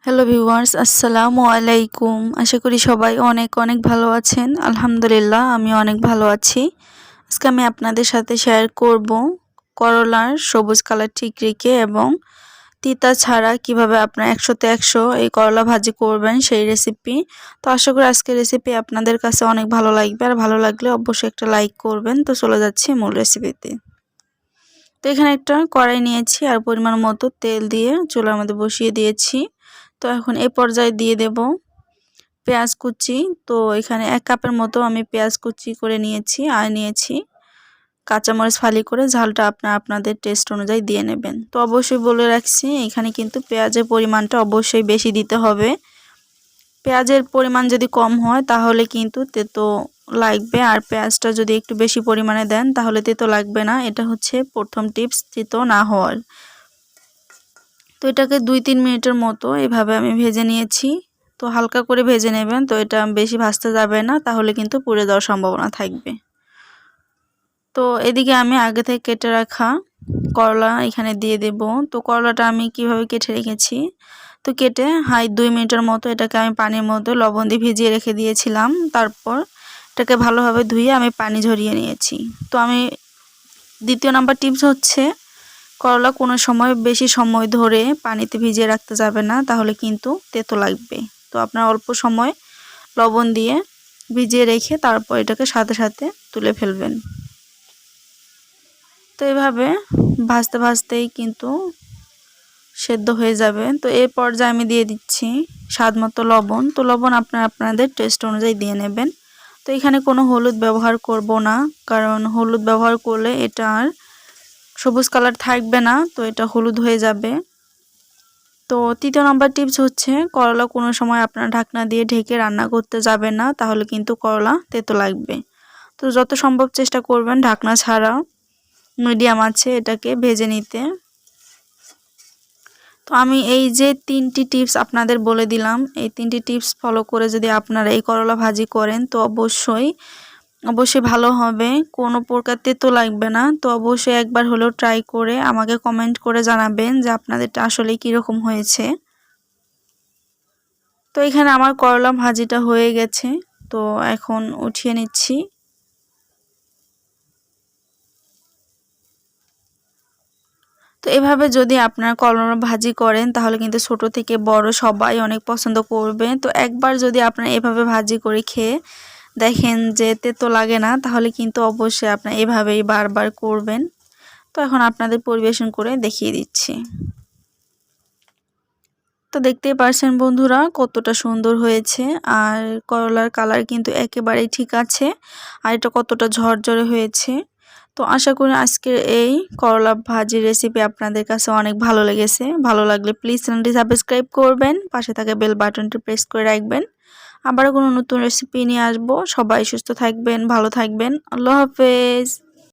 Hello viewers, আসসালামু আলাইকুম। আশা করি সবাই অনেক অনেক ভালো আছেন। আলহামদুলিল্লাহ আমি অনেক ভালো আছি। আজকে আমি আপনাদের সাথে শেয়ার করব করলার সবুজ কালার ঠিক রেখে এবং তিতা ছাড়া কিভাবে আপনারা 100তে 100 এই করলা ভাজি করবেন সেই রেসিপি। তো আশা করি আজকের রেসিপি আপনাদের কাছে অনেক ভালো লাগবে, আর ভালো লাগলে অবশ্যই একটা লাইক করবেন। তো চলে যাচ্ছি মূল রেসিপিতে। তো এখানে একটা কড়াই নিয়েছি আর পরিমাণ মতো তেল দিয়ে চুলার মধ্যে বসিয়ে দিয়েছি। তো এখন এই পর্যায়ে দিয়ে দেব পেঁয়াজ কুচি। তো এখানে 1 কাপের মতো আমি পেঁয়াজ কুচি করে নিয়েছি আর নিয়েছি কাঁচামরিচ ফালি করে। ঝালটা আপনাদের টেস্ট অনুযায়ী দিয়ে নেবেন। তো অবশ্যই বলে রাখছি এখানে কিন্তু পেঁয়াজের পরিমাণটা অবশ্যই বেশি দিতে হবে। পেঁয়াজের পরিমাণ যদি কম হয় তাহলে কিন্তু তেতো লাগবে, আর পেঁয়াজটা যদি একটু বেশি পরিমাণে দেন তাহলে তেতো লাগবে না। এটা হচ্ছে প্রথম টিপস, তেতো না হওয়ার। তো এটাকে 2-3 মিনিটের মতো এভাবে আমি ভেজে নিয়েছি। তো হালকা করে ভেজে নেবেন, তো এটা বেশি ভাজতে যাবে না, তাহলে কিন্তু পুড়ে যাওয়ার সম্ভাবনা থাকবে। তো এদিকে আমি আগে থেকে কেটে রাখা করলা এখানে দিয়ে দেব। তো করলাটা আমি কিভাবে কেটে রেখেছি, তো কেটে 2 মিনিটের মতো এটাকে আমি পানির মধ্যে লবণ দিয়ে ভিজিয়ে রেখে দিয়েছিলাম। তারপর এটাকে ভালোভাবে ধুয়ে আমি পানি ঝরিয়ে নিয়েছি। তো আমি দ্বিতীয় নাম্বার টিপস হচ্ছে করলা কোনো সময় বেশি সময় ধরে পানিতে ভিজিয়ে রাখতে যাবে না, তাহলে কিন্তু তেতো লাগবে। তো আপনার অল্প সময় লবণ দিয়ে ভিজিয়ে রেখে তারপর এটাকে সাথে সাথে তুলে ফেলবেন। তো এভাবে ভাজতে ভাজতেই কিন্তু সেদ্ধ হয়ে যাবে। তো এই পর্যায়ে আমি দিয়ে দিচ্ছি স্বাদ মতো লবণ। তো লবণ আপনাদের টেস্ট অনুযায়ী দিয়ে নেবেন। তো এখানে কোনো হলুদ ব্যবহার করব না, কারণ হলুদ ব্যবহার করলে এটা আর সবুজ কালার থাকবে না, তো এটা হলুদ হয়ে যাবে। তো তৃতীয় নাম্বার টিপস হচ্ছে করলা কোনো সময় আপনারা ঢাকনা দিয়ে ঢেকে রান্না করতে যাবেন না, তাহলে কিন্তু করলা তেতো লাগবে। তো যত সম্ভব চেষ্টা করবেন ঢাকনা ছাড়া মিডিয়াম আছে এটাকে ভেজে নিতে। তো আমি এই যে 3টি টিপস আপনাদের বলে দিলাম, এই 3টি টিপস ফলো করে যদি আপনারা এই করলা ভাজি করেন তো অবশ্যই ভালো হবে, কোনো প্রকার তেতো লাগবে না। তো অবশ্যই একবার হলেও ট্রাই করে আমাকে কমেন্ট করে জানাবেন যে আপনাদেরটা আসলে কীরকম হয়েছে। তো এখানে আমার করলা ভাজিটা হয়ে গেছে, তো এখন উঠিয়ে নিচ্ছি। তো এভাবে যদি আপনারা করলা ভাজি করেন তাহলে কিন্তু ছোট থেকে বড় সবাই অনেক পছন্দ করবে। তো একবার যদি আপনারা এভাবে ভাজি করে খেয়ে দেখেন যে তেতো লাগে না, তাহলে কিন্তু অবশ্যই আপনারা এভাবেই বারবার করবেন। তো এখন আপনাদের পরিবেশন করে দেখিয়ে দিচ্ছি। তো দেখতেই পারছেন বন্ধুরা কতটা সুন্দর হয়েছে, আর করলার কালার কিন্তু একেবারেই ঠিক আছে, আর এটা কতটা ঝরঝরে হয়েছে। তো আশা করি আজকের এই করলা ভাজির রেসিপি আপনাদের কাছে অনেক ভালো লেগেছে। ভালো লাগলে প্লিজ চ্যানেলটি সাবস্ক্রাইব করবেন, পাশে থাকা বেল বাটনটি প্রেস করে রাখবেন। আবারও কোনো নতুন রেসিপি নিয়ে আসবো। সবাই সুস্থ থাকবেন, ভালো থাকবেন। আল্লাহ হাফেজ।